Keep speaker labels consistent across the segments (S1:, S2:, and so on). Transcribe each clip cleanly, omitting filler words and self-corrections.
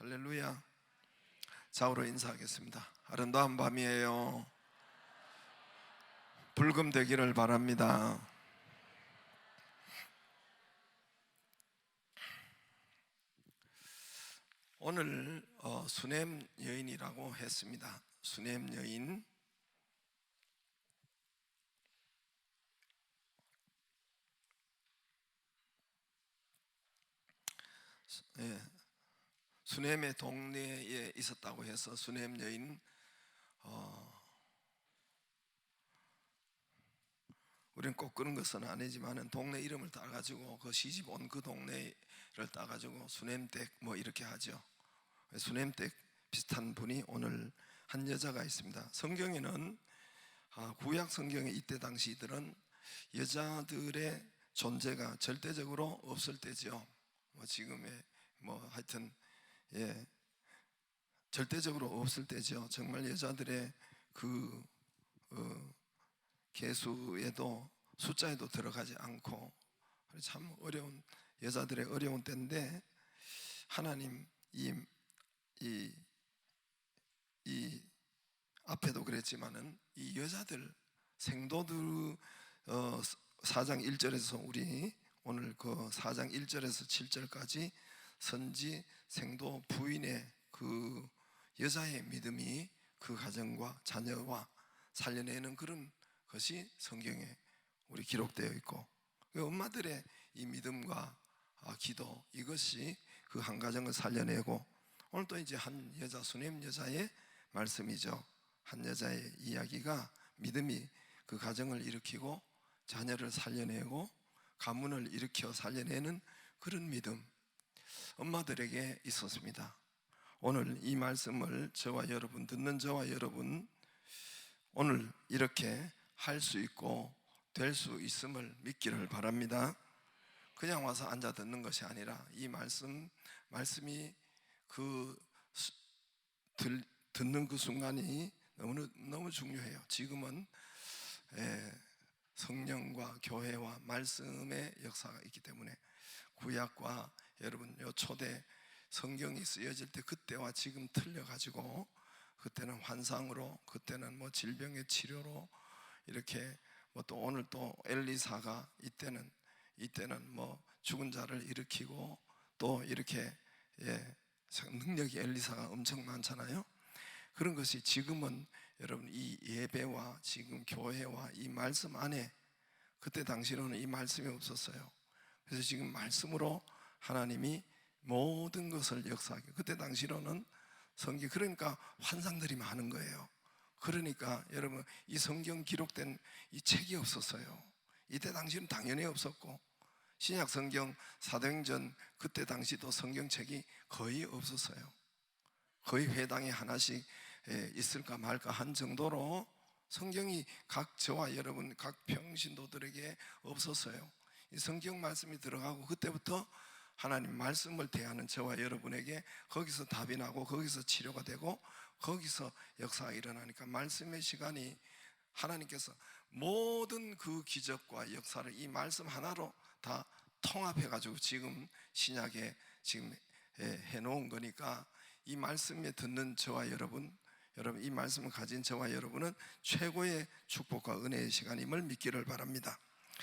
S1: 할렐루야. 좌우로 인사하겠습니다. 아름다운 밤이에요. 불금 되기를 바랍니다. 오늘 수냄 여인이라고 했습니다. 수냄 여인. 예, 수냄의 동네에 있었다고 해서 수냄 여인. 우리는 꼭 그런 것은 아니지만은 동네 이름을 따가지고 그 시집 온 그 동네를 따가지고 수냄댁 뭐 이렇게 하죠. 수냄댁 비슷한 분이 오늘 한 여자가 있습니다. 성경에는 구약 성경에 이때 당시들은 여자들의 존재가 절대적으로 없을 때죠. 뭐 지금의 뭐 하여튼 절대적으로 없을 때죠. 정말 여자들의 그 개수에도 숫자에도 들어가지 않고 참 어려운 여자들의 어려운 때인데 하나님 이 앞에도 그랬지만은 이 여자들 생도들 4장 1절에서 우리 오늘 그 4장 1절에서 7절까지 선지 생도 부인의 그 여자의 믿음이 그 가정과 자녀와 살려내는 그런 것이 성경에 우리 기록되어 있고 그 엄마들의 이 믿음과 기도 이것이 그 한 가정을 살려내고 오늘 또 이제 한 여자 수냄 여자의 말씀이죠. 한 여자의 이야기가 믿음이 그 가정을 일으키고 자녀를 살려내고 가문을 일으켜 살려내는 그런 믿음 엄마들에게 있었습니다. 오늘 이 말씀을 저와 여러분 듣는 저와 여러분 오늘 이렇게 할 수 있고 될 수 있음을 믿기를 바랍니다. 그냥 와서 앉아 듣는 것이 아니라 이 말씀이 듣는 그 순간이 너무 중요해요. 지금은 성령과 교회와 말씀의 역사가 있기 때문에 구약과 여러분 요 초대 성경이 쓰여질 때 그때와 지금 틀려가지고 그때는 환상으로 그때는 뭐 질병의 치료로 이렇게 뭐 또 오늘 또 엘리사가 이때는 뭐 죽은 자를 일으키고 또 이렇게 능력이 엘리사가 엄청 많잖아요. 그런 것이 지금은 여러분 이 예배와 지금 교회와 이 말씀 안에 그때 당시로는 이 말씀이 없었어요. 그래서 지금 말씀으로 하나님이 모든 것을 역사하게 그때 당시로는 성경 그러니까 환상들이 많은 거예요. 그러니까 여러분 이 성경 기록된 이 책이 없었어요. 이때 당시는 당연히 없었고 신약 성경 사도행전 그때 당시도 성경책이 거의 없었어요. 거의 회당에 하나씩 있을까 말까 한 정도로 성경이 각 저와 여러분 각 평신도들에게 없었어요. 이 성경 말씀이 들어가고 그때부터 하나님 말씀을 대하는 저와 여러분에게 거기서 답이 나고 거기서 치료가 되고 거기서 역사가 일어나니까 말씀의 시간이 하나님께서 모든 그 기적과 역사를 이 말씀 하나로 다 통합해가지고 지금 신약에 지금 해놓은 거니까 이 말씀에 듣는 저와 여러분 이 말씀을 가진 저와 여러분은 최고의 축복과 은혜의 시간임을 믿기를 바랍니다.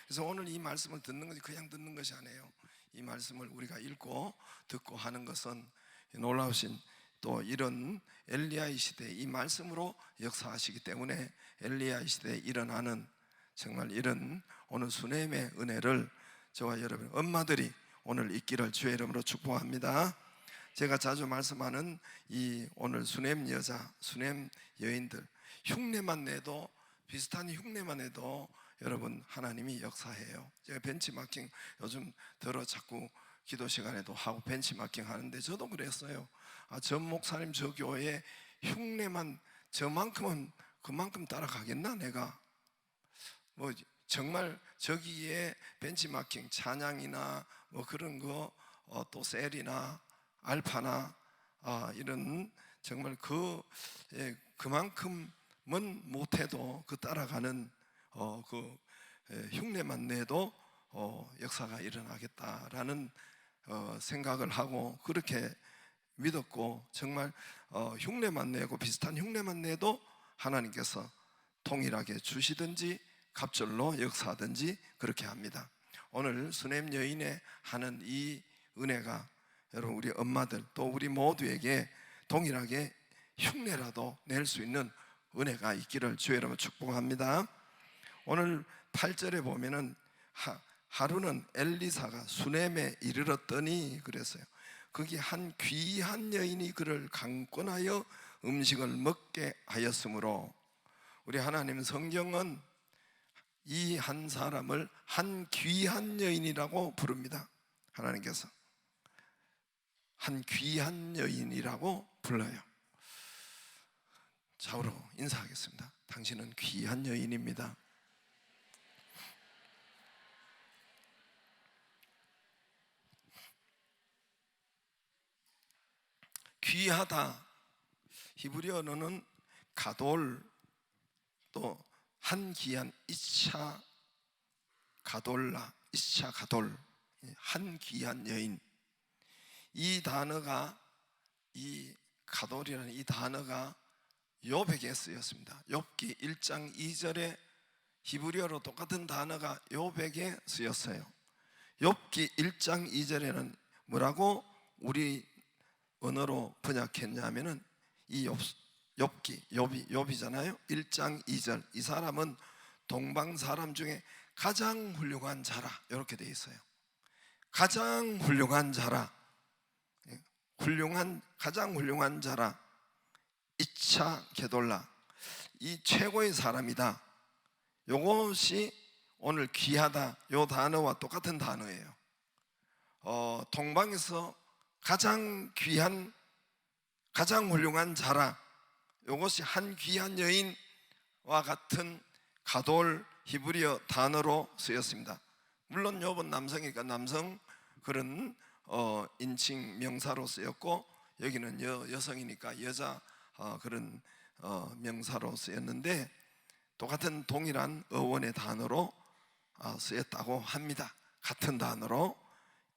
S1: 그래서 오늘 이 말씀을 듣는 것이 그냥 듣는 것이 아니에요. 이 말씀을 우리가 읽고 듣고 하는 것은 놀라우신 또 이런 엘리야의 시대에 이 말씀으로 역사하시기 때문에 엘리야의 시대에 일어나는 정말 이런 오늘 수냄의 은혜를 저와 여러분 엄마들이 오늘 있기를 주의 이름으로 축복합니다. 제가 자주 말씀하는 이 오늘 수냄 여자, 수냄 여인들 흉내만 내도 비슷한 흉내만 해도 여러분 하나님이 역사해요. 제가 벤치마킹 요즘 들어 자꾸 기도 시간에도 하고 벤치마킹 하는데 저도 그랬어요. 저 목사님 저 교회 흉내만 저만큼은 그만큼 따라가겠나 내가 뭐 정말 저기에 벤치마킹 찬양이나 뭐 그런 거 또 셀이나 알파나 이런 정말 그만큼은 못해도 그 따라가는 그 흉내만 내도 역사가 일어나겠다라는 생각을 하고 그렇게 믿었고 정말 흉내만 내고 비슷한 흉내만 내도 하나님께서 동일하게 주시든지 갑절로 역사하든지 그렇게 합니다. 오늘 수냄 여인의 하는 이 은혜가 여러분 우리 엄마들 또 우리 모두에게 동일하게 흉내라도 낼 수 있는 은혜가 있기를 주의 이름으로 축복합니다. 오늘 8절에 보면은 하루는 엘리사가 수넴에 이르렀더니 그랬어요. 거기 한 귀한 여인이 그를 강권하여 음식을 먹게 하였으므로, 우리 하나님 성경은 이 한 사람을 한 귀한 여인이라고 부릅니다. 하나님께서 한 귀한 여인이라고 불러요. 좌우로 인사하겠습니다. 당신은 귀한 여인입니다. 귀하다, 히브리어 언어는 가돌, 또 한 귀한 이차 가돌라, 이차 가돌, 한 귀한 여인. 이 단어가, 이 가돌이라는 이 단어가 욥에게 쓰였습니다. 욥기 1장 2절에 히브리어로 똑같은 단어가 욥에게 쓰였어요. 욥기 1장 2절에는 뭐라고 우리 언어로 번역했냐면은 이 욥이잖아요. 1장 2절, 이 사람은 동방 사람 중에 가장 훌륭한 자라, 이렇게 되어 있어요. 가장 훌륭한 자라, 가장 훌륭한 자라, 이차 게돌라, 이 최고의 사람이다. 이것이 오늘 귀하다, 이 단어와 똑같은 단어예요. 동방에서 가장 귀한, 가장 훌륭한 자라, 이것이 한 귀한 여인과 같은 가돌 히브리어 단어로 쓰였습니다. 물론 욥은 남성이니까 남성 그런 인칭 명사로 쓰였고, 여기는 여성이니까 여자 그런 명사로 쓰였는데, 똑같은 동일한 어원의 단어로 쓰였다고 합니다. 같은 단어로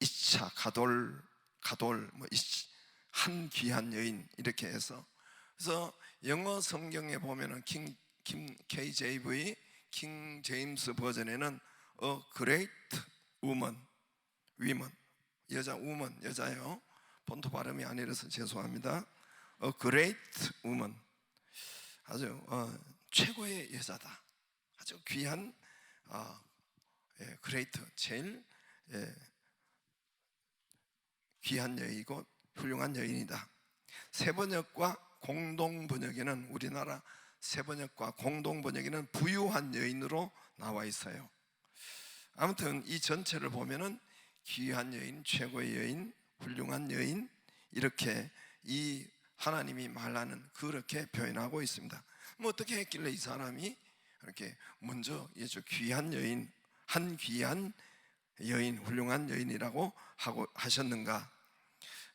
S1: 이차 가돌, 한 귀한 여인, 이렇게 해서. 그래서 영어 성경에 보면은 KJV, 킹 제임스 버전에는 A great woman, 여자 woman, 여자요. 본토 발음이 아니라서 죄송합니다. A great woman, 아주 최고의 여자다. 아주 귀한, great, 제일 귀한 여인이고 훌륭한 여인이다. 세번역과 공동번역에는, 우리나라 세번역과 공동번역에는 부유한 여인으로 나와 있어요. 아무튼 이 전체를 보면은 귀한 여인, 최고의 여인, 훌륭한 여인, 이렇게 이 하나님이 말하는, 그렇게 표현하고 있습니다. 뭐 어떻게 했길래 이 사람이 이렇게 먼저 아주 귀한 여인, 한 귀한 여인, 훌륭한 여인이라고 하셨는가?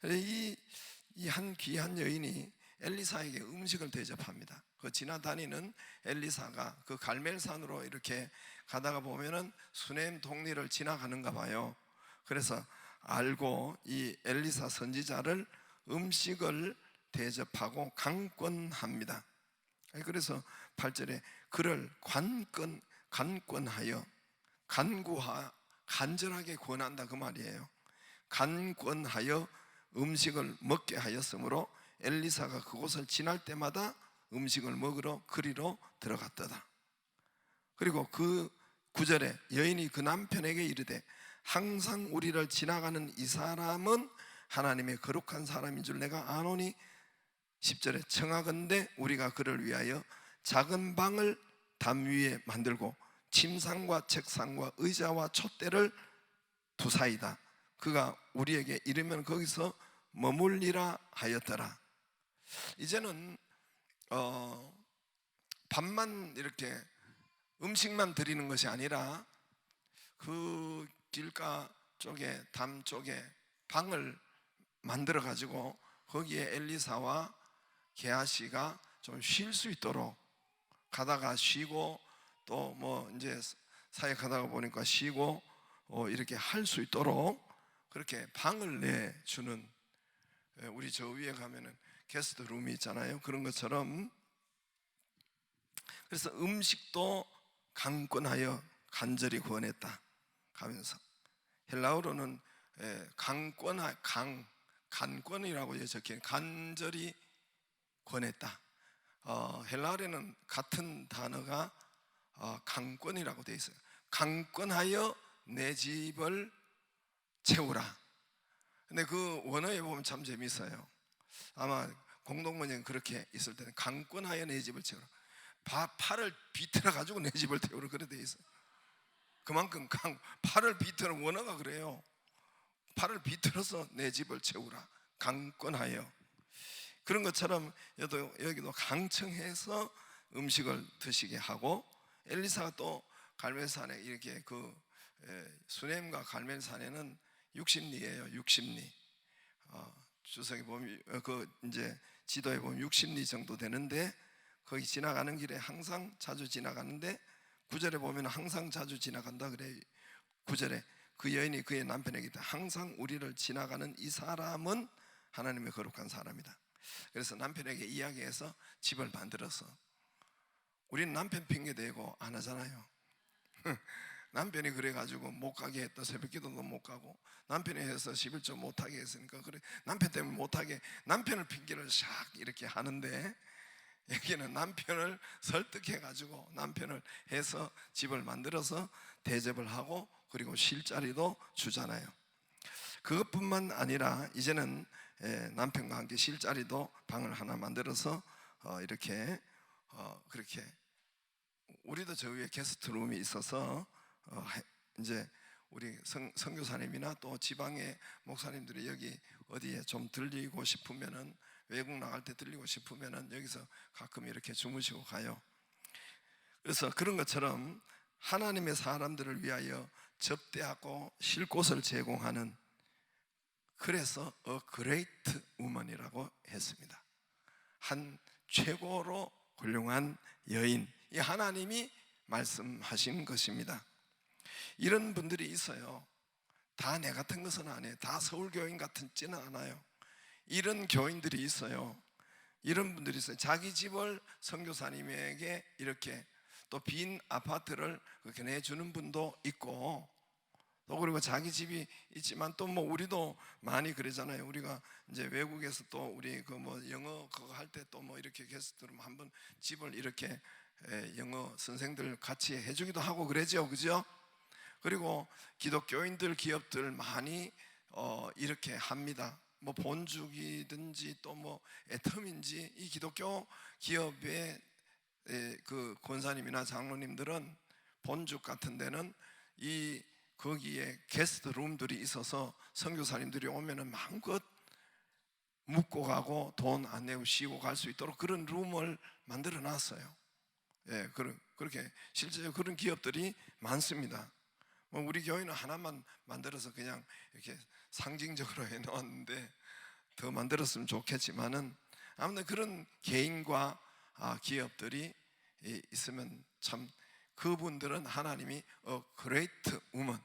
S1: 이 한 귀한 여인이 엘리사에게 음식을 대접합니다. 그 지나다니는 엘리사가 그 갈멜산으로 이렇게 가다가 보면은 수넴 동리를 지나가는가 봐요. 그래서 알고 이 엘리사 선지자를 음식을 대접하고 강권합니다. 그래서 8절에 그를 간권하여, 간절하게 권한다, 그 말이에요. 간권하여 음식을 먹게 하였으므로 엘리사가 그곳을 지날 때마다 음식을 먹으러 그리로 들어갔더라. 그리고 그 9절에 여인이 그 남편에게 이르되 항상 우리를 지나가는 이 사람은 하나님의 거룩한 사람인 줄 내가 아노니, 10절에 청하건대 우리가 그를 위하여 작은 방을 담 위에 만들고 침상과 책상과 의자와 촛대를 두사이다. 그가 우리에게 이르면 거기서 머물리라 하였더라. 이제는 밥만 이렇게 음식만 드리는 것이 아니라 그 길가 쪽에, 담 쪽에 방을 만들어 가지고 거기에 엘리사와 게하시가 좀 쉴 수 있도록, 가다가 쉬고 또 뭐 이제 사역하다가 보니까 쉬고 이렇게 할 수 있도록 그렇게 방을 내주는 우리 저 위에 가면은 게스트 룸이 있잖아요. 그런 것처럼, 그래서 음식도 강권하여 간절히 구원했다 하면서, 헬라어로는 간권이라고 적힌 간절히 권했다. 헬라어에는 같은 단어가 강권이라고 되어 있어요. 강권하여 내 집을 채우라. 근데 그 원어에 보면 참 재밌어요. 아마 공동번역은 그렇게 있을 때는 강권하여 내 집을 채우라. 팔을 비틀어 가지고 내 집을 태우라 그래 돼 있어요. 그만큼 팔을 비틀어, 원어가 그래요. 팔을 비틀어서 내 집을 채우라, 강권하여. 그런 것처럼 여기도 강청해서 음식을 드시게 하고, 엘리사가 또 갈멜산에 이렇게 수넴과 갈멜산에는 60리예요. 60리. 주석에 보면 이제 지도에 보면 60리 정도 되는데, 거기 지나가는 길에 항상 자주 지나가는데, 9절에 보면 항상 자주 지나간다 그래. 9절에 그 여인이 그의 남편에게 항상 우리를 지나가는 이 사람은 하나님의 거룩한 사람이다. 그래서 남편에게 이야기해서 집을 만들어서, 우리는 남편 핑계 대고 안 하잖아요. 남편이 그래가지고 못 가게 했다. 새벽기도도 못 가고, 남편이 해서 11조 못하게 했으니까, 그래 남편 때문에 못하게 남편을 핑계를 샥 이렇게 하는데, 여기는 남편을 설득해가지고 남편을 해서 집을 만들어서 대접을 하고, 그리고 쉴 자리도 주잖아요. 그것뿐만 아니라 이제는 남편과 함께 쉴 자리도 방을 하나 만들어서 이렇게 그렇게, 우리도 저 위에 게스트룸이 있어서 이제 우리 선교사님이나 또 지방의 목사님들이 여기 어디에 좀 들리고 싶으면은, 외국 나갈 때 들리고 싶으면은 여기서 가끔 이렇게 주무시고 가요. 그래서 그런 것처럼 하나님의 사람들을 위하여 접대하고 쉴 곳을 제공하는, 그래서 A Great Woman이라고 했습니다. 한 최고로 훌륭한 여인, 이 하나님이 말씀하신 것입니다. 이런 분들이 있어요. 다 내 같은 것은 아니에요. 다 서울교인 같지는 않아요. 이런 교인들이 있어요. 이런 분들이 있어요. 자기 집을 선교사님에게 이렇게, 또 빈 아파트를 그렇게 내주는 분도 있고, 또 그리고 자기 집이 있지만, 또 뭐 우리도 많이 그러잖아요. 우리가 이제 외국에서 또 우리 영어 그거 할 때 또 이렇게 게스트로 한번 집을 이렇게 영어 선생들 같이 해주기도 하고 그러죠, 그죠? 그리고 기독교인들 기업들 많이 이렇게 합니다. 본죽이든지 또 애텀인지, 이 기독교 기업의 그 권사님이나 장로님들은 본죽 같은 데는 거기에 게스트 룸들이 있어서 선교사님들이 오면은 마음껏 묵고 가고 돈 안 내고 쉬고 갈 수 있도록 그런 룸을 만들어 놨어요. 그렇게 실제로 그런 기업들이 많습니다. 우리 교회는 하나만 만들어서 그냥 이렇게 상징적으로 해놓았는데, 더 만들었으면 좋겠지만은, 아무튼 그런 개인과 기업들이 있으면 참, 그분들은 하나님이 A Great Woman,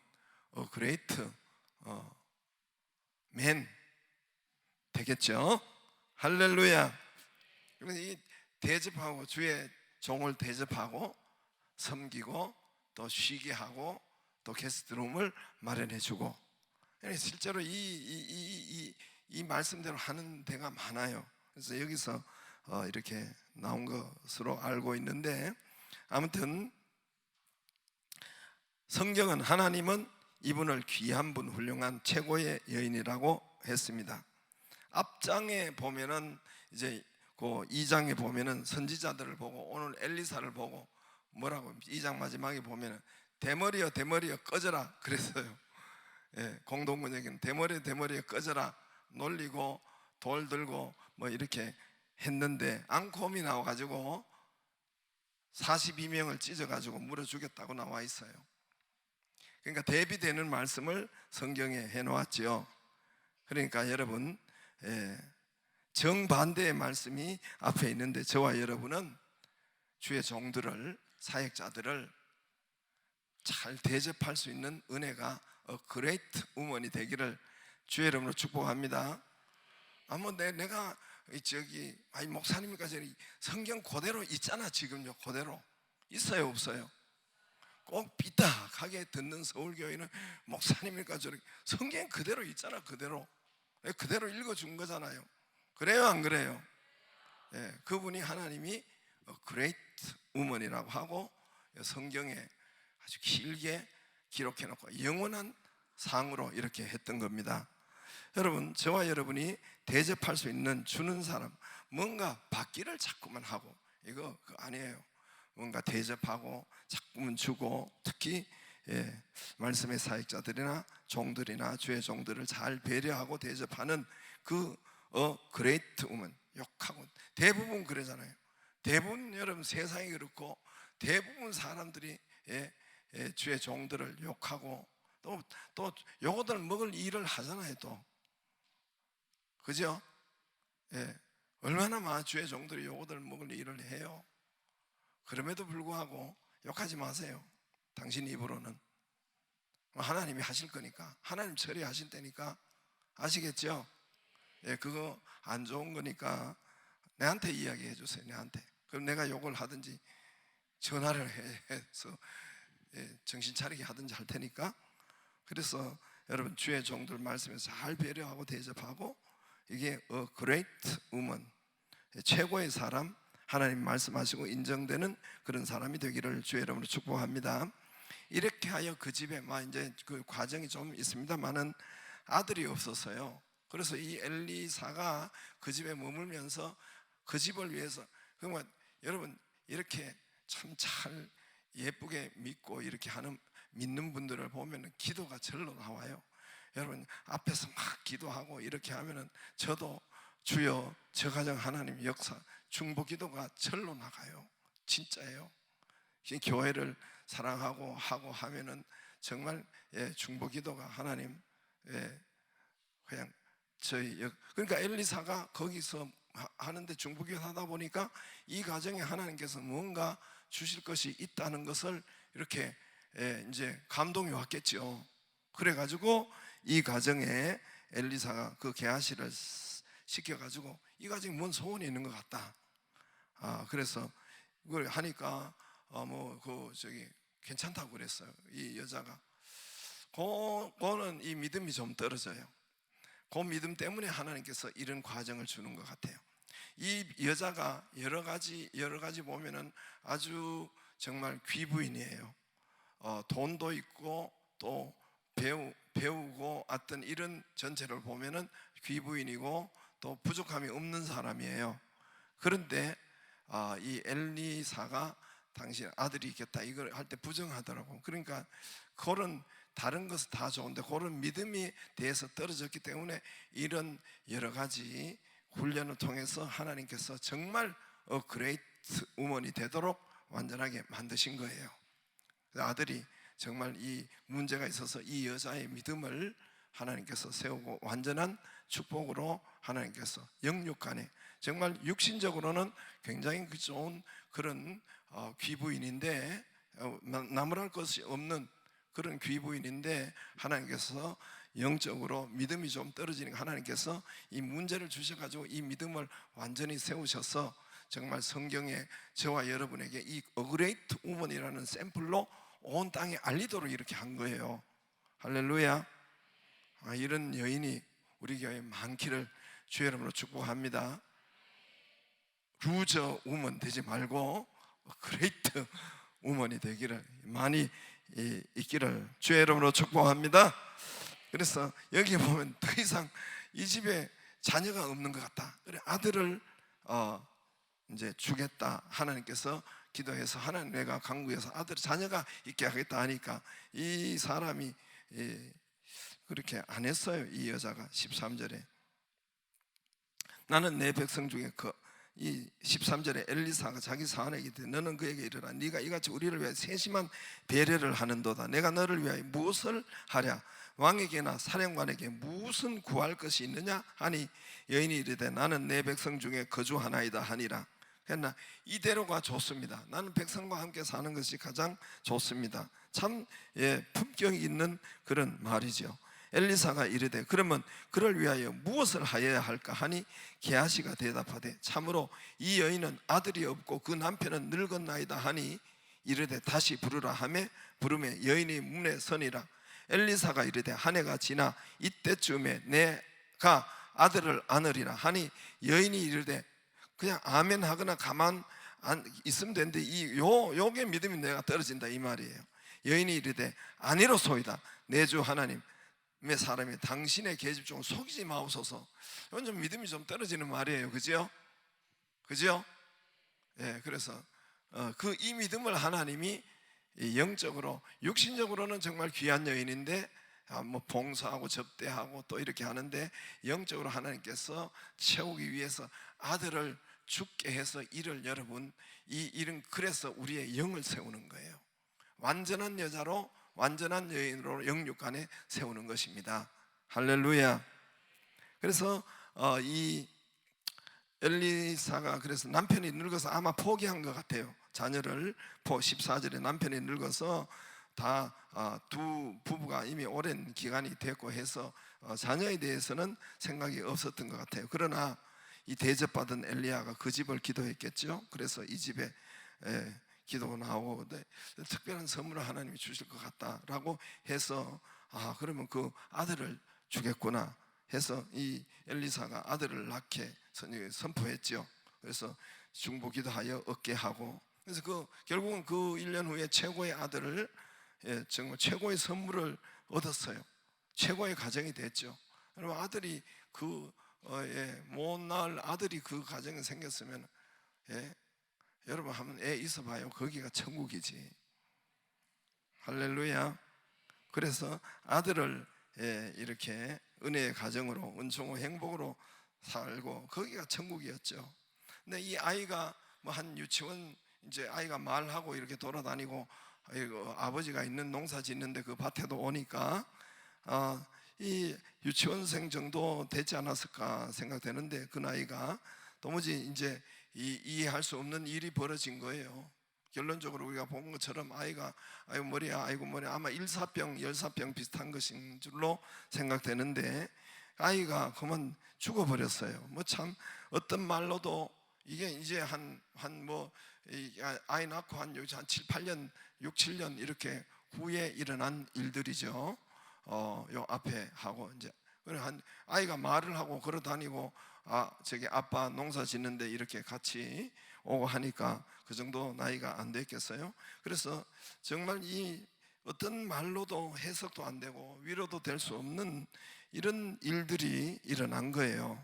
S1: A Great Man 되겠죠. 할렐루야. 그래서 이 대접하고, 주의 종을 대접하고 섬기고 또 쉬게 하고 또 게스트룸을 마련해주고, 실제로 이 말씀대로 하는 데가 많아요. 그래서 여기서 이렇게 나온 것으로 알고 있는데, 아무튼 성경은 하나님은 이분을 귀한 분, 훌륭한 최고의 여인이라고 했습니다. 앞장에 보면은, 이제 그 2장에 보면은 선지자들을 보고, 오늘 엘리사를 보고 뭐라고, 2장 마지막에 보면은 대머리여 대머리여 꺼져라 그랬어요. 공동번역에는 대머리여 꺼져라, 놀리고 돌 들고 이렇게 했는데, 앙콤이 나와가지고 42명을 찢어가지고 물어 죽였다고 나와 있어요. 그러니까 대비되는 말씀을 성경에 해놓았죠. 그러니까 여러분, 정반대의 말씀이 앞에 있는데, 저와 여러분은 주의 종들을, 사역자들을 잘 대접할 수 있는 은혜가 A Great Woman이 되기를 주의 이름으로 축복합니다. 뭐 내가 저기 목사님이니까 저기 성경 그대로 있잖아. 지금요 그대로 있어요 없어요? 꼭 삐딱하게 듣는 서울교회는 목사님이니까 저렇게 성경 그대로 있잖아. 그대로 읽어준 거잖아요. 그래요 안 그래요? 예, 그분이 하나님이 Great Woman이라고 하고 성경에 아주 길게 기록해 놓고 영원한 상으로 이렇게 했던 겁니다. 여러분, 저와 여러분이 대접할 수 있는 주는 사람, 뭔가 받기를 자꾸만 하고, 이거 아니에요. 뭔가 대접하고 자꾸만 주고, 특히 말씀의 사역자들이나 종들이나 주의 종들을 잘 배려하고 대접하는 그 그레이트 우먼, 욕하고 대부분 그러잖아요. 대부분 여러분 세상이 그렇고 대부분 사람들이 주의 종들을 욕하고 또 요거들 먹을 일을 하잖아요. 또 그죠? 얼마나 많은 주의 종들이 요거들 먹을 일을 해요. 그럼에도 불구하고 욕하지 마세요. 당신 입으로는 하나님이 하실 거니까, 하나님 처리하실 때니까. 아시겠죠? 그거 안 좋은 거니까 내한테 이야기해 주세요. 내한테. 그럼 내가 욕을 하든지 전화를 해서 정신 차리게 하든지 할 테니까. 그래서 여러분 주의 종들 말씀에서 잘 배려하고 대접하고, 이게 great woman, 최고의 사람, 하나님 말씀하시고 인정되는 그런 사람이 되기를 주의 이름으로 축복합니다. 이렇게 하여 그 집에 이제 그 과정이 좀 있습니다만은 아들이 없었어요. 그래서 이 엘리사가 그 집에 머물면서 그 집을 위해서, 그러면 여러분 이렇게 참 잘 예쁘게 믿고 이렇게 하는 믿는 분들을 보면 기도가 절로 나와요. 여러분 앞에서 막 기도하고 이렇게 하면은 저도 주여 저 가정 하나님 역사 중보 기도가 절로 나가요. 진짜예요. 교회를 사랑하고 하고 하면은 정말 중보 기도가 하나님 그냥 그러니까 엘리사가 거기서 하는데 중보 기도 하다 보니까 이 가정에 하나님께서 뭔가 주실 것이 있다는 것을 이렇게 이제 감동이 왔겠죠. 그래가지고 이 가정에 엘리사가 그 게하시를 시켜가지고 이 가정에 뭔 소원이 있는 것 같다. 그래서 그걸 하니까 괜찮다고 그랬어요. 이 여자가 그거는 이 믿음이 좀 떨어져요. 그 믿음 때문에 하나님께서 이런 과정을 주는 것 같아요. 이 여자가 여러 가지 보면은 아주 정말 귀부인이에요. 돈도 있고 또 배우고 어떤 이런 전체를 보면은 귀부인이고 또 부족함이 없는 사람이에요. 그런데 이 엘리사가 당신 아들이 있겠다 이걸 할 때 부정하더라고. 그러니까 그런 다른 것은 다 좋은데 그런 믿음이 대해서 떨어졌기 때문에 이런 여러 가지 훈련을 통해서 하나님께서 정말 그레이트 우먼이 되도록 완전하게 만드신 거예요. 아들이 정말 이 문제가 있어서 이 여자의 믿음을 하나님께서 세우고 완전한 축복으로 하나님께서 영육간에 정말 육신적으로는 굉장히 좋은 그런 귀부인인데 나무랄 것이 없는 그런 귀부인인데 하나님께서 영적으로 믿음이 좀 떨어지니까 하나님께서 이 문제를 주셔가지고 이 믿음을 완전히 세우셔서 정말 성경에 저와 여러분에게 이 어그레이트 우먼이라는 샘플로 온 땅에 알리도록 이렇게 한 거예요. 할렐루야. 이런 여인이 우리 교회에 많기를 주의 이름으로 축복합니다. 루저 우먼 되지 말고 그레이트 우먼이 되기를 많이 있기를 주의 이름으로 축복합니다. 그래서 여기 보면 더 이상 이 집에 자녀가 없는 것 같다. 그래 아들을 이제 주겠다 하나님께서 기도해서 하나님 내가 간구해서 아들 자녀가 있게 하겠다 하니까 이 사람이 그렇게 안 했어요. 이 여자가 13절에 나는 내 백성 중에 이 13절에 엘리사가 자기 사환에게 이르되 너는 그에게 이르라 네가 이같이 우리를 위하여 세심한 배려를 하는도다. 내가 너를 위하여 무엇을 하랴 왕에게나 사령관에게 무슨 구할 것이 있느냐 하니 여인이 이르되 나는 내 백성 중에 거주하나이다 하니라. 했나 이대로가 좋습니다. 나는 백성과 함께 사는 것이 가장 좋습니다. 참 품격 있는 그런 말이죠. 엘리사가 이르되 그러면 그를 위하여 무엇을 하여야 할까 하니 게하시가 대답하되 참으로 이 여인은 아들이 없고 그 남편은 늙었나이다 하니 이르되 다시 부르라 하며 부르매 여인이 문에 서니라. 엘리사가 이르되 한 해가 지나 이때쯤에 내가 아들을 안으리라 하니 여인이 이르되 그냥 아멘 하거나 가만 안 있으면 되는데 요게 믿음이 내가 떨어진다 이 말이에요. 여인이 이르되 아니로소이다. 내 주 하나님의 사람이 당신의 계집 중 속이지 마옵소서. 이건 좀 믿음이 좀 떨어지는 말이에요. 그죠? 그죠? 예, 그래서 이 믿음을 하나님이 영적으로, 육신적으로는 정말 귀한 여인인데 뭐 봉사하고 접대하고 또 이렇게 하는데 영적으로 하나님께서 채우기 위해서 아들을 죽게 해서 이를 여러분 이 일은 그래서 우리의 영을 세우는 거예요. 완전한 여자로 완전한 여인으로 영육간에 세우는 것입니다. 할렐루야. 그래서 이 엘리사가 그래서 남편이 늙어서 아마 포기한 것 같아요. 자녀를 14절에 남편이 늙어서 다 두 부부가 이미 오랜 기간이 됐고 해서 자녀에 대해서는 생각이 없었던 것 같아요. 그러나 이 대접받은 엘리야가 그 집을 기도했겠죠. 그래서 이 집에 기도가 나오고 특별한 선물을 하나님이 주실 것 같다라고 해서 그러면 그 아들을 주겠구나 해서 이 엘리사가 아들을 낳게 선포했죠. 그래서 중보기도하여 얻게 하고 그래서 결국은 그 1년 후에 최고의 아들을 정말 최고의 선물을 얻었어요. 최고의 가정이 됐죠. 여러분 아들이 못 낳을 아들이 그 가정에 생겼으면 여러분 한번 애 있어봐요. 거기가 천국이지. 할렐루야. 그래서 아들을 이렇게 은혜의 가정으로 은총의 행복으로 살고 거기가 천국이었죠. 근데 이 아이가 뭐 한 유치원 이제 아이가 말하고 이렇게 돌아다니고 아버지가 있는 농사 짓는데 그 밭에도 오니까 이 유치원생 정도 되지 않았을까 생각되는데 그 나이가 도무지 이제 이해할 수 없는 일이 벌어진 거예요. 결론적으로 우리가 본 것처럼 아이가 아이고 머리야 아마 일사병 열사병 비슷한 것인 줄로 생각되는데 아이가 그만 죽어버렸어요. 뭐 참 어떤 말로도 이게 이제 아이 낳고 한 7, 8년 6, 7년 이렇게 후에 일어난 일들이죠. 요 앞에 하고 이제 아이가 말을 하고 걸어 다니고 저기 아빠 농사 짓는데 이렇게 같이 오고 하니까 그 정도 나이가 안 됐겠어요. 그래서 정말 이 어떤 말로도 해석도 안 되고 위로도 될 수 없는 이런 일들이 일어난 거예요.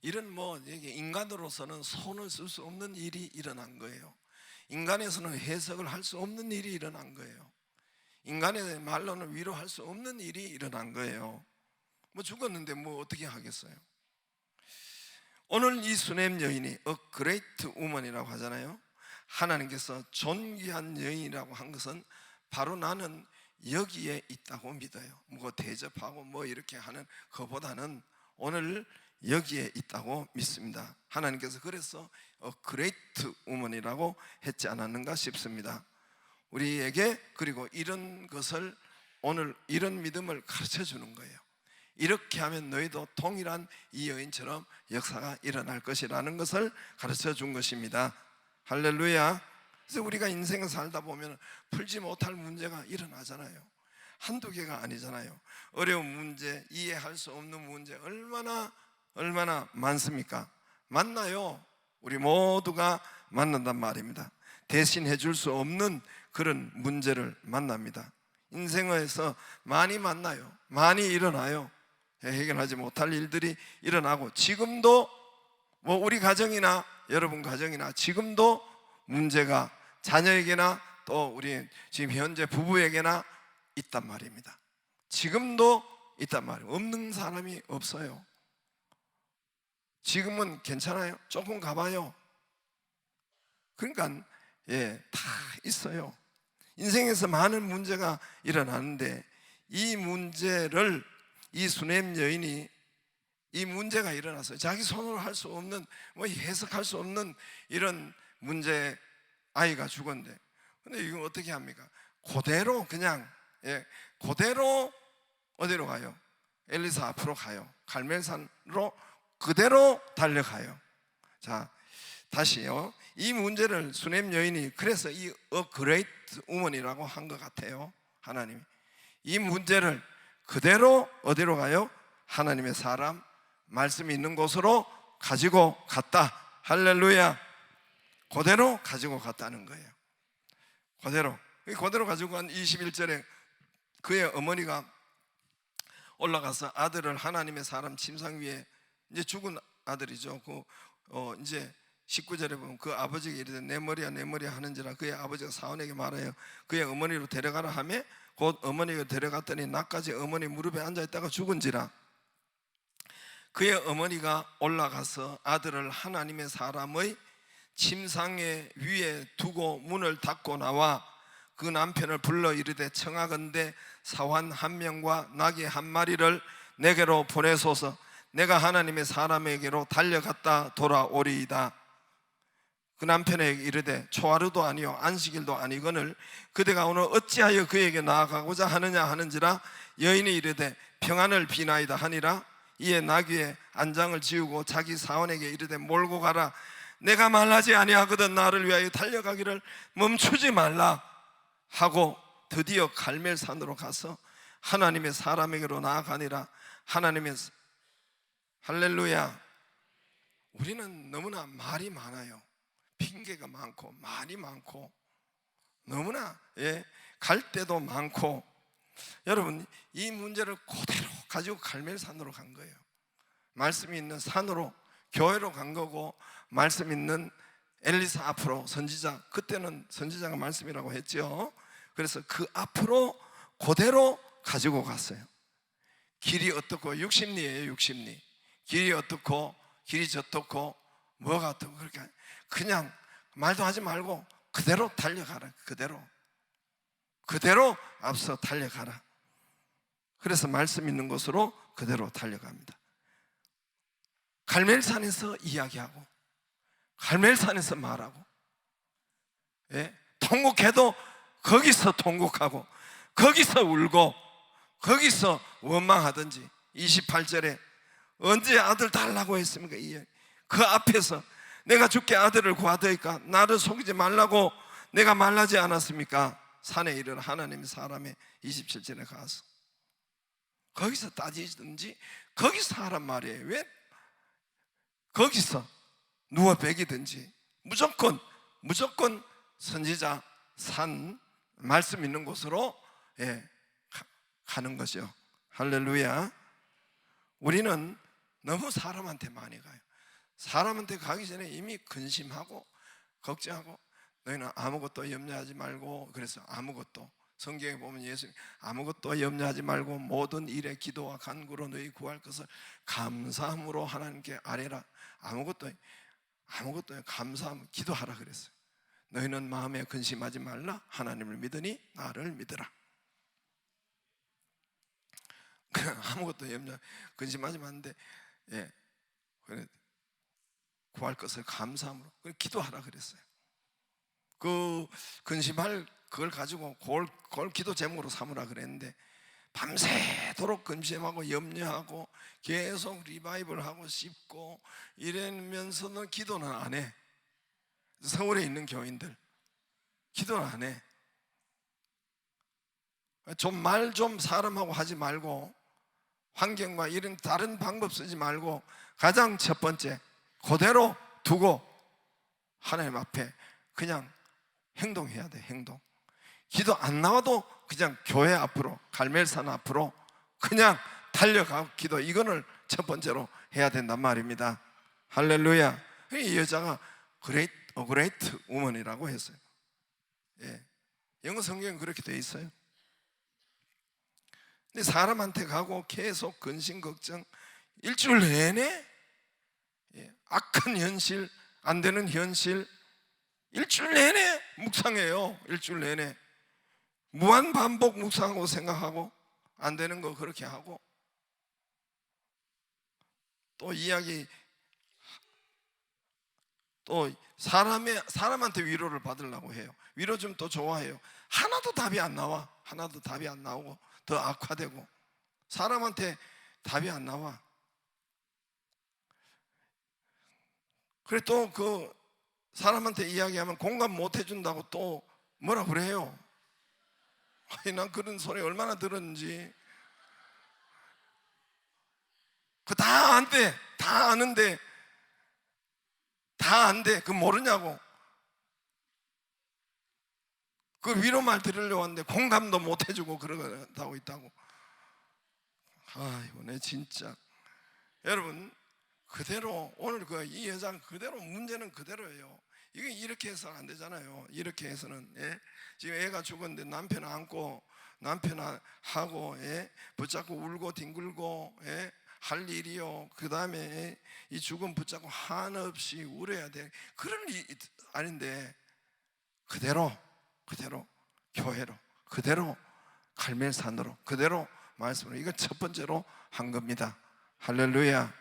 S1: 이런 인간으로서는 손을 쓸 수 없는 일이 일어난 거예요. 인간에서는 해석을 할 수 없는 일이 일어난 거예요. 인간의 말로는 위로할 수 없는 일이 일어난 거예요. 뭐 죽었는데 뭐 어떻게 하겠어요. 오늘 이 수넴 여인이 A great woman이라고 하잖아요. 하나님께서 존귀한 여인이라고 한 것은 바로 나는 여기에 있다고 믿어요. 뭐 대접하고 뭐 이렇게 하는 것보다는 오늘 여기에 있다고 믿습니다. 하나님께서 그래서 A great woman이라고 했지 않았는가 싶습니다. 우리에게 그리고 이런 것을 오늘 이런 믿음을 가르쳐 주는 거예요. 이렇게 하면 너희도 동일한 이 여인처럼 역사가 일어날 것이라는 것을 가르쳐 준 것입니다. 할렐루야. 그래서 우리가 인생을 살다 보면 풀지 못할 문제가 일어나잖아요. 한두 개가 아니잖아요. 어려운 문제, 이해할 수 없는 문제 얼마나 많습니까? 만나요. 우리 모두가 만난단 말입니다. 대신해 줄 수 없는 그런 문제를 만납니다. 인생에서 많이 만나요. 많이 일어나요. 해결하지 못할 일들이 일어나고 지금도 뭐 우리 가정이나 여러분 가정이나 지금도 문제가 자녀에게나 또 우리 지금 현재 부부에게나 있단 말입니다. 지금도 있단 말이에요. 없는 사람이 없어요. 지금은 괜찮아요. 조금 가봐요. 그러니까 다 있어요. 인생에서 많은 문제가 일어나는데 이 문제를 이 수넴 여인이 이 문제가 일어났어요. 자기 손으로 할 수 없는 뭐 해석할 수 없는 이런 문제 아이가 죽었는데 근데 이건 어떻게 합니까? 그대로 그냥 그대로 어디로 가요? 엘리사 앞으로 가요. 갈멜산으로 그대로 달려가요. 자, 다시요. 이 문제를 수넴 여인이 그래서 이 A Great Woman이라고 한 것 같아요. 하나님이 이 문제를 그대로 어디로 가요? 하나님의 사람, 말씀이 있는 곳으로 가지고 갔다. 할렐루야. 그대로 가지고 갔다는 거예요. 그대로 가지고 간 21절에 그의 어머니가 올라가서 아들을 하나님의 사람 침상 위에, 이제 죽은 아들이죠. 이제 19절에 보면 그 아버지가 이르되 내 머리야 내 머리야 하는지라 그의 아버지가 사원에게 말하여 그의 어머니로 데려가라 하며 곧 어머니가 데려갔더니 낮까지 어머니 무릎에 앉아있다가 죽은지라. 그의 어머니가 올라가서 아들을 하나님의 사람의 침상에 위에 두고 문을 닫고 나와 그 남편을 불러 이르되 청하건대 사환 한 명과 나귀 한 마리를 내게로 보내소서. 내가 하나님의 사람에게로 달려갔다 돌아오리이다. 그 남편에게 이르되 초하루도 아니요 안식일도 아니거늘 그대가 오늘 어찌하여 그에게 나아가고자 하느냐 하는지라. 여인이 이르되 평안을 비나이다 하니라. 이에 나귀의 안장을 지우고 자기 사원에게 이르되 몰고 가라. 내가 말하지 아니하거든 나를 위하여 달려가기를 멈추지 말라 하고 드디어 갈멜산으로 가서 하나님의 사람에게로 나아가니라. 하나님의 할렐루야. 우리는 너무나 말이 많아요. 핑계가 많고 말이 많고 너무나 갈 데도 많고. 여러분 이 문제를 그대로 가지고 갈멜산으로 간 거예요. 말씀이 있는 산으로 교회로 간 거고 말씀 있는 엘리사 앞으로 선지자, 그때는 선지자가 말씀이라고 했죠. 그래서 그 앞으로 그대로 가지고 갔어요. 길이 어떻고 60리예요. 60리. 길이 어떻고 길이 저떻고 뭐가 어떻고 그렇게 그냥 말도 하지 말고 그대로 달려가라. 그대로 앞서 달려가라. 그래서 말씀 있는 곳으로 그대로 달려갑니다. 갈멜산에서 이야기하고 갈멜산에서 말하고, 통곡해도 거기서 통곡하고 거기서 울고 거기서 원망하든지. 28절에 언제 아들 달라고 했습니까? 그 앞에서 내가 주께 아들을 구하더이까 나를 속이지 말라고 내가 말하지 않았습니까? 산에 이르러 하나님의 사람의 27절에 가서 거기서 따지든지 거기서 하란 말이에요. 왜 거기서 누워 베기든지 무조건 선지자 산 말씀 있는 곳으로 가는 것이요. 할렐루야. 우리는 너무 사람한테 많이 가요. 사람한테 가기 전에 이미 근심하고 걱정하고 너희는 아무것도 염려하지 말고, 그래서 아무것도, 성경에 보면 예수님 아무것도 염려하지 말고 모든 일에 기도와 간구로 너희 구할 것을 감사함으로 하나님께 아뢰라. 아무것도 감사함 기도하라 그랬어요. 너희는 마음에 근심하지 말라. 하나님을 믿으니 나를 믿으라. 아무것도 근심하지 말는데 구할 것을 감사함으로 기도하라 그랬어요. 그 근심할 그걸 가지고 그걸 기도 제목으로 삼으라 그랬는데 밤새도록 근심하고 염려하고 계속 리바이벌하고 씹고 이러면서는 기도는 안 해. 서울에 있는 교인들 기도는 안 해. 좀 사람하고 하지 말고 환경과 이런 다른 방법 쓰지 말고 가장 첫 번째 그대로 두고 하나님 앞에 그냥 행동해야 돼. 행동. 기도 안 나와도 그냥 교회 앞으로, 갈멜산 앞으로 그냥 달려가고 기도, 이거를 첫 번째로 해야 된단 말입니다. 할렐루야. 이 여자가 A great woman이라고 했어요. 영어 성경은 그렇게 돼 있어요. 근데 사람한테 가고 계속 근심 걱정 일주일 내내 악한 현실, 안 되는 현실 일주일 내내 묵상해요. 일주일 내내 무한 반복 묵상하고 생각하고 안 되는 거 그렇게 하고 또 이야기 또 사람한테 위로를 받으려고 해요. 위로 좀 더 좋아해요. 하나도 답이 안 나와. 하나도 답이 안 나오고 더 악화되고 사람한테 답이 안 나와. 그래 또 그 사람한테 이야기하면 공감 못 해준다고 또 뭐라 그래요. 아니 난 그런 소리 얼마나 들었는지. 그 다 안 돼. 다 아는데 다 안 돼. 그 모르냐고. 그 위로 말 들으려고 하는데 공감도 못 해주고 그러고 있다고. 아이고 내 진짜. 여러분 그대로 오늘 이 여자는 그대로 문제는 그대로예요. 이게 이렇게 해서는 안 되잖아요. 이렇게 해서는 지금 애가 죽었는데 남편 안고 남편하고 붙잡고 울고 뒹굴고 할 일이요. 그 다음에 이 죽음 붙잡고 한없이 울어야 돼. 그런 일이 아닌데 그대로 교회로 그대로 갈멜산으로 그대로 말씀으로 이거 첫 번째로 한 겁니다. 할렐루야.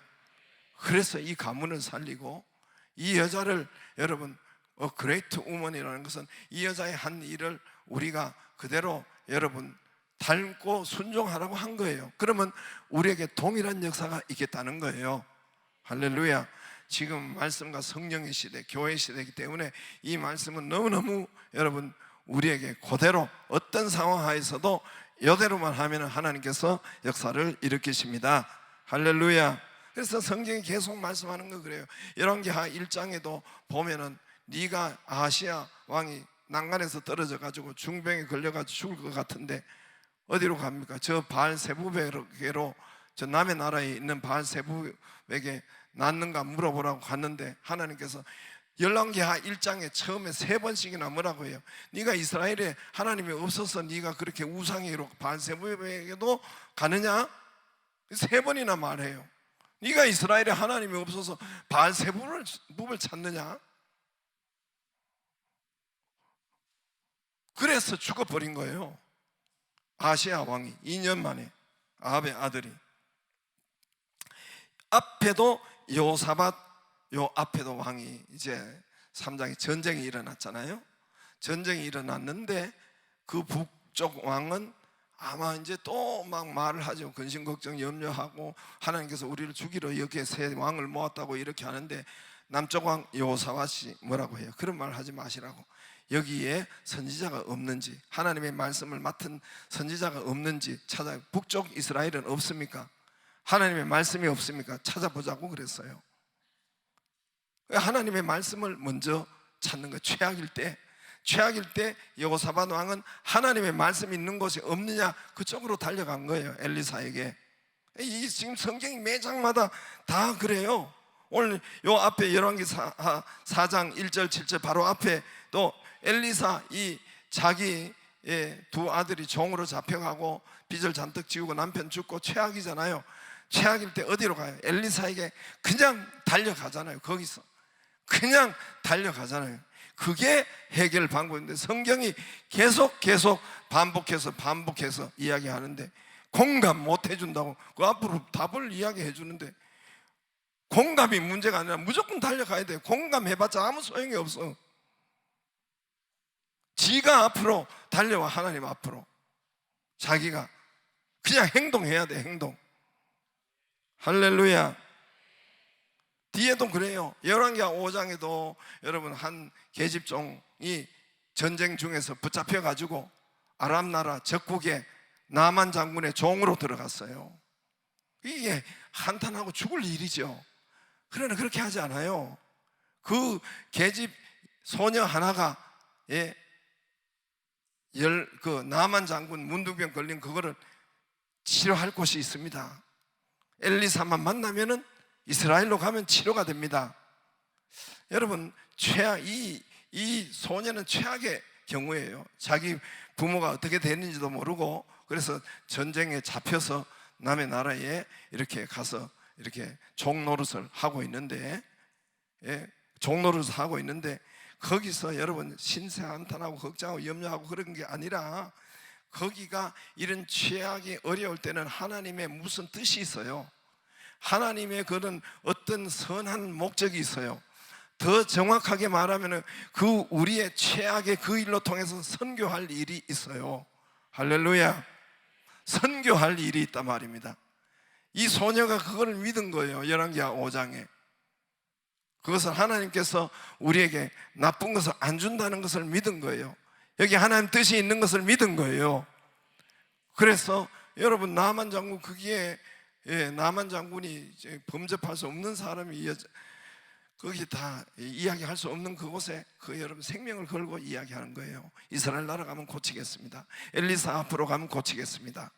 S1: 그래서 이 가문을 살리고 이 여자를 여러분 그레이트 우먼이라는 것은 이 여자의 한 일을 우리가 그대로 여러분 닮고 순종하라고 한 거예요. 그러면 우리에게 동일한 역사가 있겠다는 거예요. 할렐루야. 지금 말씀과 성령의 시대, 교회 시대이기 때문에 이 말씀은 너무너무 여러분 우리에게 그대로 어떤 상황 하에서도 이대로만 하면 하나님께서 역사를 일으키십니다. 할렐루야. 그래서 성경이 계속 말씀하는 거 그래요. 열왕기하 1장에도 보면은 네가 아하시야 왕이 난간에서 떨어져 가지고 중병에 걸려 가지고 죽을 것 같은데 어디로 갑니까? 저 바알세부백으로 저 남의 나라에 있는 바알세부백에 낫는가 물어보라고 갔는데 하나님께서 열왕기하 1장에 처음에 3번씩이나 뭐라고 해요? 네가 이스라엘에 하나님이 없어서 네가 그렇게 우상으로 바알세부백에도 가느냐? 3번이나 말해요. 네가 이스라엘에 하나님이 없어서 바알세부백을 찾느냐? 그래서 죽어버린 거예요. 아시아 왕이 2년 만에 아합의 아들이. 앞에도 여호사밧 요 앞에도 왕이 이제 3장에 전쟁이 일어났잖아요. 전쟁이 일어났는데 그 북쪽 왕은 아마 이제 또 막 말을 하죠. 근심 걱정 염려하고 하나님께서 우리를 죽이러 여기에 새 왕을 모았다고 이렇게 하는데 남쪽 왕 여호사밧이 뭐라고 해요? 그런 말 하지 마시라고. 여기에 선지자가 없는지 하나님의 말씀을 맡은 선지자가 없는지 찾아. 북쪽 이스라엘은 없습니까? 하나님의 말씀이 없습니까? 찾아보자고 그랬어요. 하나님의 말씀을 먼저 찾는 거예요. 최악일 때 여호사밧 왕은 하나님의 말씀이 있는 곳이 없느냐 그쪽으로 달려간 거예요. 엘리사에게. 이 지금 성경이 매 장마다 다 그래요. 오늘 요 앞에 열왕기 4장 1절 7절 바로 앞에 또 엘리사 이 자기의 두 아들이 종으로 잡혀가고 빚을 잔뜩 지우고 남편 죽고 최악이잖아요. 최악일 때 어디로 가요? 엘리사에게 그냥 달려가잖아요. 거기서 그냥 달려가잖아요. 그게 해결 방법인데 성경이 계속 반복해서 이야기하는데 공감 못 해준다고 그 앞으로 답을 이야기해 주는데 공감이 문제가 아니라 무조건 달려가야 돼요. 공감해봤자 아무 소용이 없어. 지가 앞으로 달려와. 하나님 앞으로 자기가 그냥 행동해야 돼. 행동. 할렐루야. 뒤에도 그래요. 열왕기하 5장에도 여러분 한 계집종이 전쟁 중에서 붙잡혀 가지고 아람 나라 적국의 나만 장군의 종으로 들어갔어요. 이게 한탄하고 죽을 일이죠. 그러나 그렇게 하지 않아요. 그 계집 소녀 하나가 그 나만 장군 문둥병 걸린 그거를 치료할 곳이 있습니다. 엘리사만 만나면은 이스라엘로 가면 치료가 됩니다. 여러분 이 소녀는 최악의 경우예요. 자기 부모가 어떻게 됐는지도 모르고 그래서 전쟁에 잡혀서 남의 나라에 이렇게 가서 이렇게 종노릇을 하고 있는데 거기서 여러분 신세 한탄하고 걱정하고 염려하고 그런 게 아니라 거기가 이런 최악이 어려울 때는 하나님의 무슨 뜻이 있어요. 하나님의 그런 어떤 선한 목적이 있어요. 더 정확하게 말하면 그 우리의 최악의 그 일로 통해서 선교할 일이 있어요. 할렐루야. 선교할 일이 있단 말입니다. 이 소녀가 그걸 믿은 거예요. 열왕기하 5장에 그것을 하나님께서 우리에게 나쁜 것을 안 준다는 것을 믿은 거예요. 여기 하나님 뜻이 있는 것을 믿은 거예요. 그래서 여러분 나만 장군 거기에 나만 장군이 범접할 수 없는 사람이 거기 다 이야기할 수 없는 그곳에 여러분 생명을 걸고 이야기하는 거예요. 이스라엘 나라 가면 고치겠습니다. 엘리사 앞으로 가면 고치겠습니다.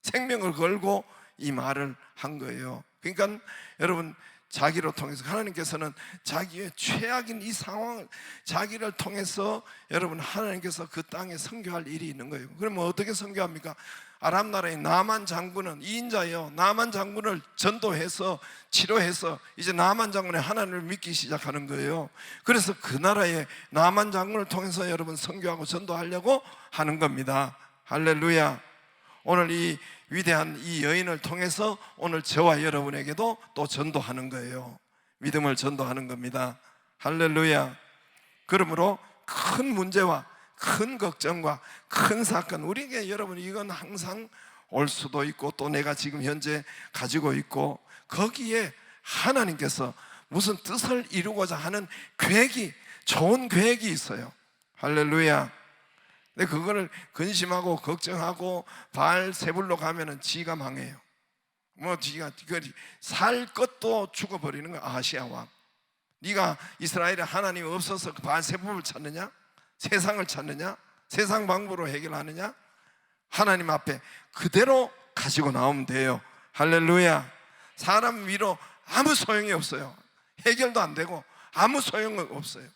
S1: 생명을 걸고 이 말을 한 거예요. 그러니까 여러분 자기로 통해서 하나님께서는 자기의 최악인 이 상황을 자기를 통해서 여러분 하나님께서 그 땅에 선교할 일이 있는 거예요. 그러면 어떻게 선교합니까? 아람 나라의 나만 장군은 2인자예요. 나만 장군을 전도해서 치료해서 이제 나만 장군의 하나님을 믿기 시작하는 거예요. 그래서 그 나라의 나만 장군을 통해서 여러분 선교하고 전도하려고 하는 겁니다. 할렐루야. 오늘 이 위대한 이 여인을 통해서 오늘 저와 여러분에게도 또 전도하는 거예요. 믿음을 전도하는 겁니다. 할렐루야. 그러므로 큰 문제와 큰 걱정과 큰 사건, 우리에게 여러분 이건 항상 올 수도 있고 또 내가 지금 현재 가지고 있고 거기에 하나님께서 무슨 뜻을 이루고자 하는 계획이, 좋은 계획이 있어요. 할렐루야. 근데 그거를 근심하고 걱정하고 바알세불로 가면은 지가 망해요. 뭐 지가 살 것도 죽어버리는 거야. 아시아 왕, 네가 이스라엘에 하나님이 없어서 바알세불을 찾느냐? 세상을 찾느냐? 세상 방법으로 해결하느냐? 하나님 앞에 그대로 가지고 나오면 돼요. 할렐루야. 사람 위로 아무 소용이 없어요. 해결도 안 되고 아무 소용이 없어요.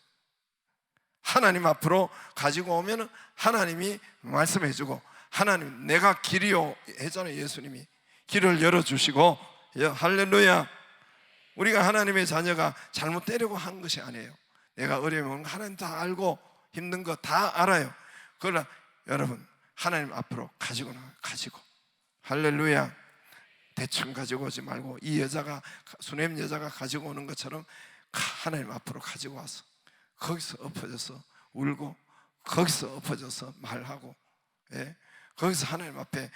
S1: 하나님 앞으로 가지고 오면 하나님이 말씀해 주고, 하나님 내가 길이요 했잖아요. 예수님이 길을 열어주시고. 할렐루야. 우리가 하나님의 자녀가 잘못 되려고 한 것이 아니에요. 내가 어려우면 하나님 다 알고 힘든 거 다 알아요. 그러나 여러분 하나님 앞으로 가지고 나와요. 가지고. 할렐루야. 대충 가지고 오지 말고 이 여자가, 수넴 여자가 가지고 오는 것처럼 하나님 앞으로 가지고 와서 거기서 엎어져서 울고, 거기서 엎어져서 말하고, 거기서 하나님 앞에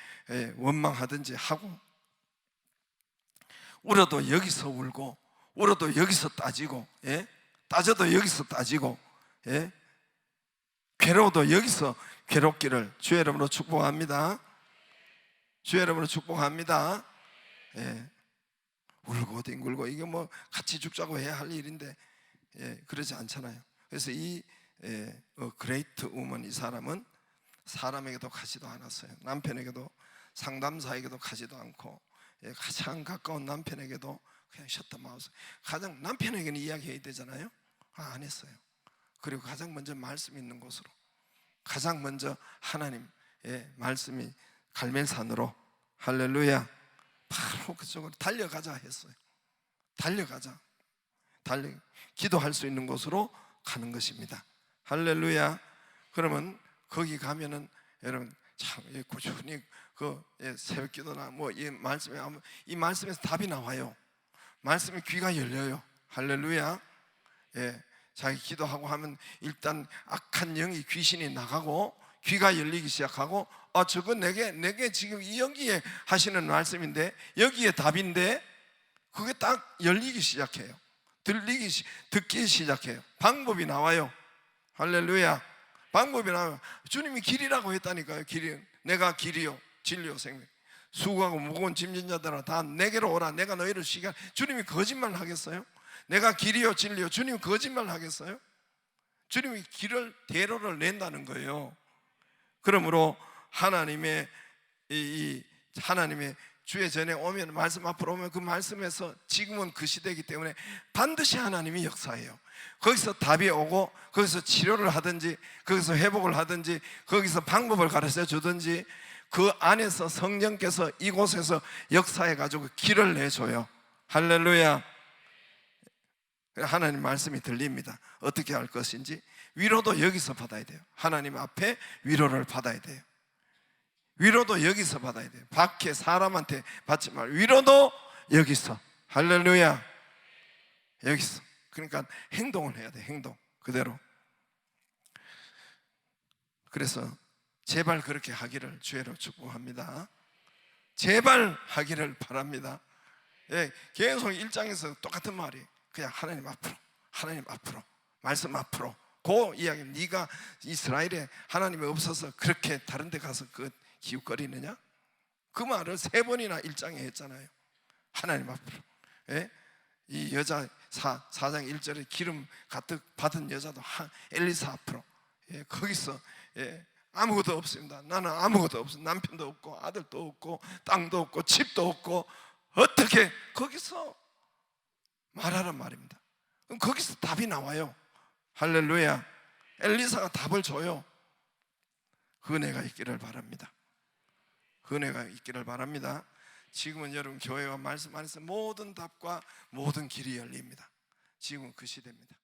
S1: 원망하든지 하고, 울어도 여기서 울고, 울어도 여기서 따지고, 따져도 여기서 따지고, 괴로워도 여기서 괴롭기를 주의 이름으로 축복합니다. 주의 이름으로 축복합니다. 울고 뒹굴고 이게 뭐 같이 죽자고 해야 할 일인데 그러지 않잖아요. 그래서 이 그레이트 우먼, 이 사람은 사람에게도 가지도 않았어요. 남편에게도, 상담사에게도 가지도 않고, 가장 가까운 남편에게도 그냥 셔터 마우스. 가장 남편에게는 이야기해야 되잖아요. 안 했어요. 그리고 가장 먼저 말씀 있는 곳으로, 가장 먼저 하나님의 말씀이 갈멜산으로, 할렐루야, 바로 그쪽으로 달려가자 했어요. 달려가자. 기도할 수 있는 곳으로 가는 것입니다. 할렐루야. 그러면 거기 가면은 여러분 참 꾸준히 새벽 기도나 뭐 이 말씀에, 이 말씀에서 답이 나와요. 말씀에 귀가 열려요. 할렐루야. 자기 기도하고 하면 일단 악한 영이, 귀신이 나가고 귀가 열리기 시작하고, 저거 내게 지금 여기에 하시는 말씀인데, 여기에 답인데, 그게 딱 열리기 시작해요. 듣기 시작해요. 방법이 나와요. 할렐루야. 방법이 나와요. 주님이 길이라고 했다니까요. 길이, 내가 길이요 진리요 생명. 수고하고 무거운 짐진 자들아 다 내게로 오라, 내가 너희를 쉬게. 주님이 거짓말 하겠어요? 내가 길이요 진리요. 주님이 거짓말 하겠어요? 주님이 길을, 대로를 낸다는 거예요. 그러므로 하나님의 하나님의 주의 전에 오면, 말씀 앞으로 오면 그 말씀에서, 지금은 그 시대이기 때문에 반드시 하나님이 역사해요. 거기서 답이 오고, 거기서 치료를 하든지, 거기서 회복을 하든지, 거기서 방법을 가르쳐 주든지, 그 안에서 성령께서 이곳에서 역사해 가지고 길을 내줘요. 할렐루야. 하나님 말씀이 들립니다. 어떻게 할 것인지. 위로도 여기서 받아야 돼요. 하나님 앞에 위로를 받아야 돼요. 위로도 여기서 받아야 돼요. 밖에 사람한테 받지 말고 위로도 여기서. 할렐루야. 여기서. 그러니까 행동을 해야 돼. 행동 그대로. 그래서 제발 그렇게 하기를 주의로 축복합니다. 제발 하기를 바랍니다. 예, 계속 1장에서 똑같은 말이 그냥 하나님 앞으로, 하나님 앞으로, 말씀 앞으로. 그 이야기. 네가 이스라엘에 하나님이 없어서 그렇게 다른 데 가서 그 기웃거리느냐? 그 말을 3번이나 1장에 했잖아요. 하나님 앞으로. 예? 이 여자 4장 1절에 기름 가득 받은 여자도 엘리사 앞으로. 예, 거기서 예, 아무것도 없습니다. 나는 아무것도 없어. 남편도 없고 아들도 없고 땅도 없고 집도 없고 어떻게 거기서 말하란 말입니다. 그럼 거기서 답이 나와요. 할렐루야. 엘리사가 답을 줘요. 은혜가 있기를 바랍니다. 은혜가 있기를 바랍니다. 지금은 여러분 교회와 말씀 안에서 모든 답과 모든 길이 열립니다. 지금은 그 시대입니다.